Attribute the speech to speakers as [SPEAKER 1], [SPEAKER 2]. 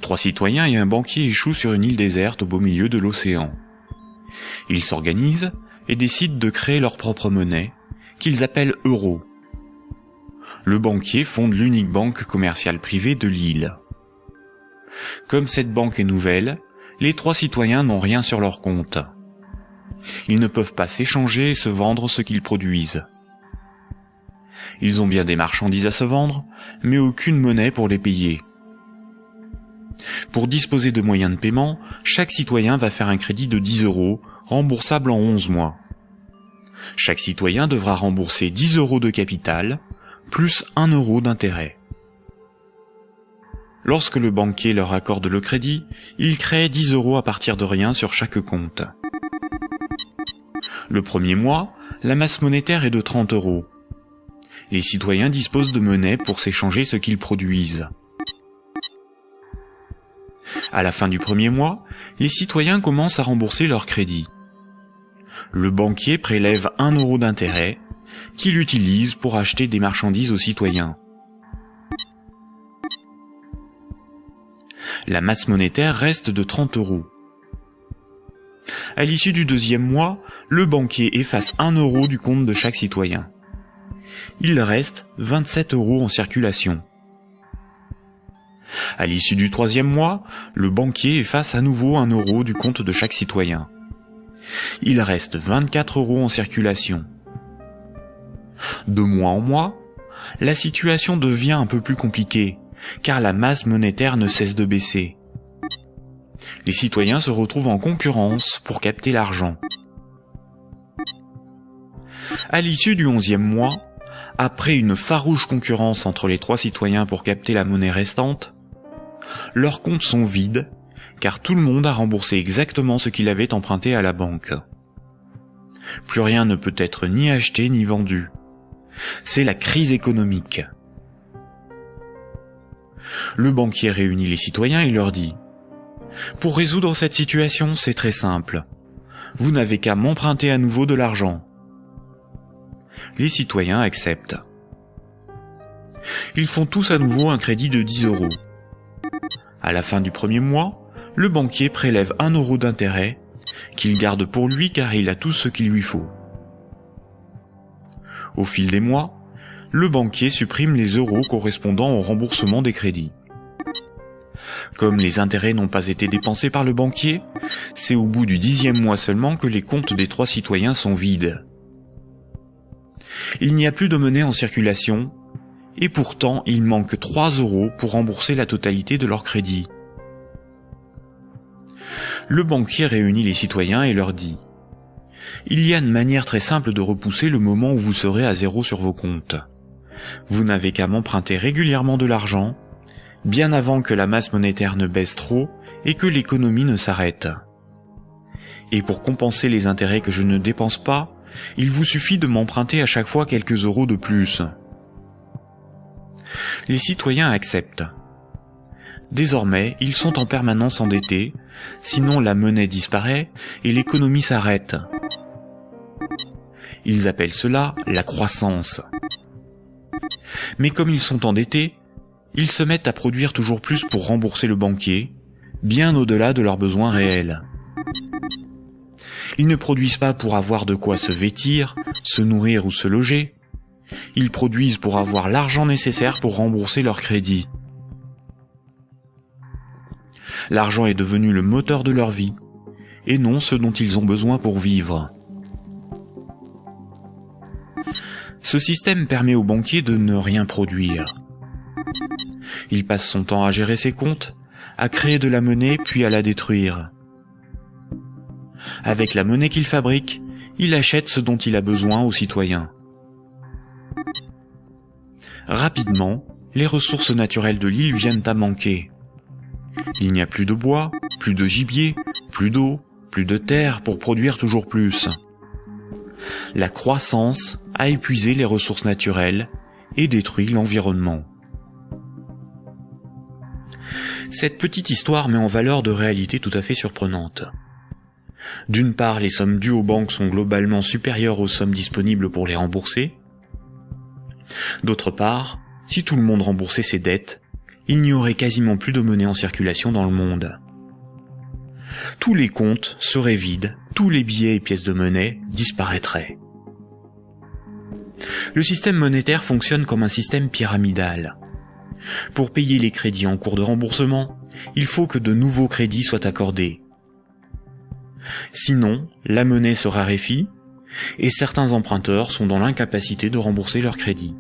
[SPEAKER 1] 3 citoyens et un banquier échouent sur une île déserte au beau milieu de l'océan. Ils s'organisent et décident de créer leur propre monnaie, qu'ils appellent euro. Le banquier fonde l'unique banque commerciale privée de l'île. Comme cette banque est nouvelle, les 3 citoyens n'ont rien sur leur compte. Ils ne peuvent pas s'échanger et se vendre ce qu'ils produisent. Ils ont bien des marchandises à se vendre, mais aucune monnaie pour les payer. Pour disposer de moyens de paiement, chaque citoyen va faire un crédit de 10 €, remboursable en 11 mois. Chaque citoyen devra rembourser 10 € de capital, plus 1 € d'intérêt. Lorsque le banquier leur accorde le crédit, il crée 10 € à partir de rien sur chaque compte. Le premier mois, la masse monétaire est de 30 €. Les citoyens disposent de monnaie pour s'échanger ce qu'ils produisent. À la fin du premier mois, les citoyens commencent à rembourser leur crédit. Le banquier prélève 1 € d'intérêt, qu'il utilise pour acheter des marchandises aux citoyens. La masse monétaire reste de 30 €. À l'issue du deuxième mois, le banquier efface 1 € du compte de chaque citoyen. Il reste 27 € en circulation. À l'issue du troisième mois, le banquier efface à nouveau 1 € du compte de chaque citoyen. Il reste 24 € en circulation. De mois en mois, la situation devient un peu plus compliquée, car la masse monétaire ne cesse de baisser. Les citoyens se retrouvent en concurrence pour capter l'argent. À l'issue du 11e mois, après une farouche concurrence entre les 3 citoyens pour capter la monnaie restante, leurs comptes sont vides, car tout le monde a remboursé exactement ce qu'il avait emprunté à la banque. Plus rien ne peut être ni acheté ni vendu. C'est la crise économique. Le banquier réunit les citoyens et leur dit : « Pour résoudre cette situation, c'est très simple. Vous n'avez qu'à m'emprunter à nouveau de l'argent. » Les citoyens acceptent. Ils font tous à nouveau un crédit de 10 €. À la fin du premier mois, le banquier prélève 1 € d'intérêt, qu'il garde pour lui car il a tout ce qu'il lui faut. Au fil des mois, le banquier supprime les euros correspondant au remboursement des crédits. Comme les intérêts n'ont pas été dépensés par le banquier, c'est au bout du 10e mois seulement que les comptes des 3 citoyens sont vides. Il n'y a plus de monnaie en circulation, et pourtant il manque 3 € pour rembourser la totalité de leur crédit. Le banquier réunit les citoyens et leur dit : « Il y a une manière très simple de repousser le moment où vous serez à 0 sur vos comptes. Vous n'avez qu'à m'emprunter régulièrement de l'argent, bien avant que la masse monétaire ne baisse trop et que l'économie ne s'arrête. Et pour compenser les intérêts que je ne dépense pas, il vous suffit de m'emprunter à chaque fois quelques euros de plus. » Les citoyens acceptent. Désormais, ils sont en permanence endettés, sinon la monnaie disparaît et l'économie s'arrête. Ils appellent cela la croissance. Mais comme ils sont endettés, ils se mettent à produire toujours plus pour rembourser le banquier, bien au-delà de leurs besoins réels. Ils ne produisent pas pour avoir de quoi se vêtir, se nourrir ou se loger. Ils produisent pour avoir l'argent nécessaire pour rembourser leur crédit. L'argent est devenu le moteur de leur vie, et non ce dont ils ont besoin pour vivre. Ce système permet au banquier de ne rien produire. Il passe son temps à gérer ses comptes, à créer de la monnaie puis à la détruire. Avec la monnaie qu'il fabrique, il achète ce dont il a besoin aux citoyens. Rapidement, les ressources naturelles de l'île viennent à manquer. Il n'y a plus de bois, plus de gibier, plus d'eau, plus de terre pour produire toujours plus. La croissance a épuisé les ressources naturelles et détruit l'environnement. Cette petite histoire met en valeur de réalités tout à fait surprenantes. D'une part, les sommes dues aux banques sont globalement supérieures aux sommes disponibles pour les rembourser. D'autre part, si tout le monde remboursait ses dettes, il n'y aurait quasiment plus de monnaie en circulation dans le monde. Tous les comptes seraient vides, tous les billets et pièces de monnaie disparaîtraient. Le système monétaire fonctionne comme un système pyramidal. Pour payer les crédits en cours de remboursement, il faut que de nouveaux crédits soient accordés. Sinon, la monnaie se raréfie et certains emprunteurs sont dans l'incapacité de rembourser leurs crédits.